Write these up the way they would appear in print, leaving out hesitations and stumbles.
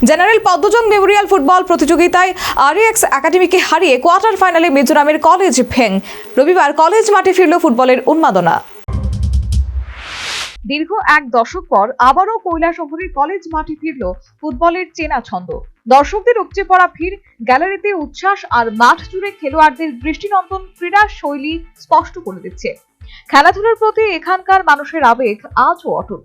General Padmajung Memorial football প্রতিযোগিতায় RX একাডেমিকে হারিয়ে quarter ফাইনালে মিজোরামের কলেজ ভেং। রবিবার কলেজ মাঠে ফিরল ফুটবলের উন্মাদনা। দীর্ঘ এক দশক পর আবারও কৈলাসহরের কলেজ মাঠে ফিরল ফুটবলের চেনা ছন্দ। দর্শকদের উপচে পড়া ভিড়, গ্যালারিতে উচ্ছ্বাস আর মাঠ জুড়ে খেলোয়াড়দের দৃষ্টিনন্দন ক্রীড়া শৈলী স্পষ্ট করে দিচ্ছে খেলাধুলার প্রতি এখানকার মানুষের আবেগ আজও অটুট।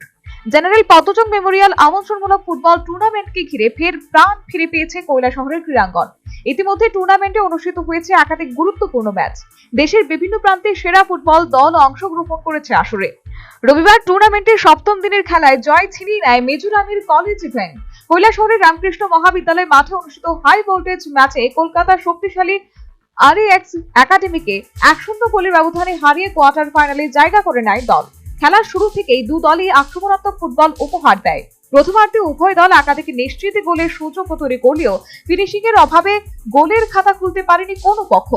জেনারেল পদ্মজং মেমোরিয়াল আমন্ত্রণমূলক ফুটবল টুর্নামেন্টকে ঘিরে ফের প্রাণ ফিরে পেয়েছে কৈলাসহরের ক্রীড়াঙ্গন। ইতিমধ্যে টুর্নামেন্টে অনুষ্ঠিত হয়েছে একাধিক গুরুত্বপূর্ণ ম্যাচ। দেশের বিভিন্ন প্রান্তে সেরা ফুটবল দল অংশগ্রহণ করেছে আসরে। রবিবার টুর্নামেন্টের সপ্তম দিনের খেলায় জয় ছিনিয়ে নেয় মিজোরামের কলেজ ভেং। কৈলাসহরের রামকৃষ্ণ মহাবিদ্যালয় মাঠে অনুষ্ঠিত হাই ভোল্টেজ ম্যাচে কলকাতার শক্তিশালী আরএক্স একাডেমিকে 1-0 গোলের ব্যবধানে হারিয়ে কোয়ার্টার ফাইনালে জায়গা করে নেয় দল। খেলার শুরু থেকেই দু দলই আক্রমণাত্মক ফুটবল উপহার দেয়। প্রথমার্ধে উভয় দল একাধিক নিশ্চিত গোলের সুযোগ তৈরি করলেও ফিনিশিং এর অভাবে গোলের খাতা খুলতে পারেনি কোনো পক্ষ।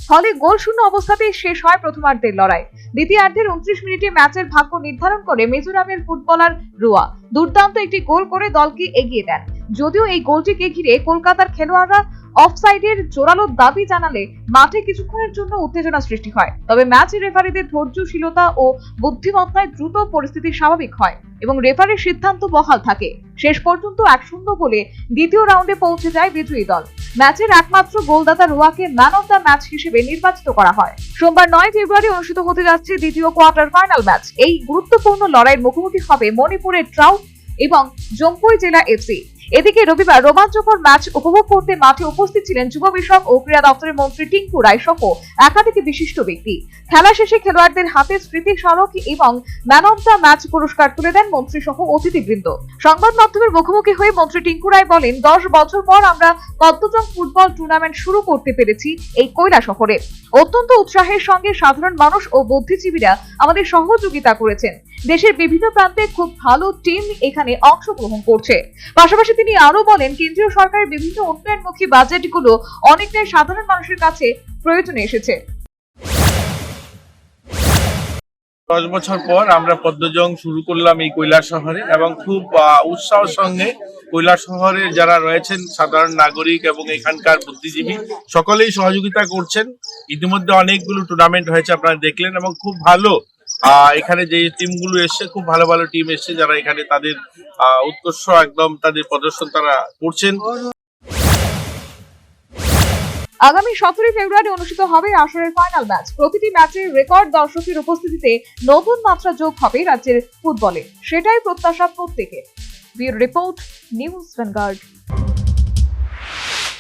ফলে গোল শূন্য অবস্থাতেই শেষ হয় প্রথমার্ধের লড়াই। দ্বিতীয়ার্ধের 29 মিনিটে ম্যাচের ভাগ্য নির্ধারণ করে মিজোরামের ফুটবলার রুয়া দুর্দান্ত একটি গোল করে দলকে এগিয়ে দেন। যদিও এই গোলটিকে ঘিরে কলকাতার খেলোয়াড়রা অফসাইডের জোরালো দাবি জানালে মাঠে কিছুক্ষণের জন্য উত্তেজনা সৃষ্টি হয়। তবে ম্যাচের রেফারিদের ধৈর্যশীলতা ও বুদ্ধিমত্তায় দ্রুত পরিস্থিতি স্বাভাবিক হয় এবং রেফারির সিদ্ধান্ত বহাল থাকে। শেষ পর্যন্ত 1-0 গোলে দ্বিতীয় রাউন্ডে পৌঁছে যায় বিজয়ী দল। ম্যাচের একমাত্র গোলদাতা রুয়াকে ম্যান অফ দ্য ম্যাচ হিসেবে নির্বাচিত করা হয়। সোমবার 9 ফেব্রুয়ারি অনুষ্ঠিত হতে যাচ্ছে দ্বিতীয় কোয়ার্টার ফাইনাল ম্যাচ। এই গুরুত্বপূর্ণ লড়াইয়ের মুখোমুখি হবে মণিপুরের ট্রাউট এবং জম্পুই জেলা এফসি। এদিকে রবিবার রোমাঞ্চকর ম্যাচ উপভোগ করতে মাঠে উপস্থিত ছিলেন যুব বিষয়ক ও ক্রীড়া দপ্তরের মন্ত্রী টিঙ্কু রায় সহ একাধিক বিশিষ্ট ব্যক্তি। খেলা শেষে খেলোয়াড়দের হাতে স্মৃতি স্মারক এবং ম্যান অফ দ্য ম্যাচ পুরস্কার তুলে দেন মন্ত্রী সহ অতিথিবৃন্দ। সংবাদ মাধ্যমের মুখোমুখি হয়ে মন্ত্রী টিঙ্কু রায় বলেন, 10 বছর পর আমরা পদ্মজং ফুটবল টুর্নামেন্ট শুরু করতে পেরেছি এই কৈলাসহরে। অত্যন্ত উৎসাহের সঙ্গে সাধারণ মানুষ ও বুদ্ধিজীবীরা আমাদের সহযোগিতা করেছেন। দেশের বিভিন্ন প্রান্তে খুব ভালো টিম এখানে অংশগ্রহণ করছে। পাশাপাশি তিনি আরো বলেন, কেন্দ্রীয় সরকারের বিভিন্ন উন্নয়নমুখী বাজেটগুলো অনেকটাই সাধারণ মানুষের কাছে প্রয়োজনে এসেছে। 10 বছর পর আমরা পদ্মজং শুরু করলাম এই কৈলাসহরে এবং খুব উৎসাহের সঙ্গে কৈলাসহরের যারা রয়েছেন সাধারণ নাগরিক এবং এখানকার বুদ্ধিজীবী সকলেই সহযোগিতা করছেন। ইতিমধ্যে অনেকগুলো টুর্নামেন্ট হয়েছে আপনারা দেখলেন এবং খুব ভালো এখানে যে টিমগুলো এসছে খুব ভালো ভালো টিম এসছে যারা এখানে তাদের উৎকর্ষ একদম তাদের প্রদর্শন তারা করছেন। আগামী 17 ফেব্রুয়ারি অনুষ্ঠিত হবে আসরের ফাইনাল ম্যাচ। প্রতিটি ম্যাচে রেকর্ড দর্শকের উপস্থিতিতে নতুন মাত্রা যোগ হবে রাজ্যের ফুটবলে, সেটাই প্রত্যাশা প্রত্যেকের। Bureau report, news vanguard.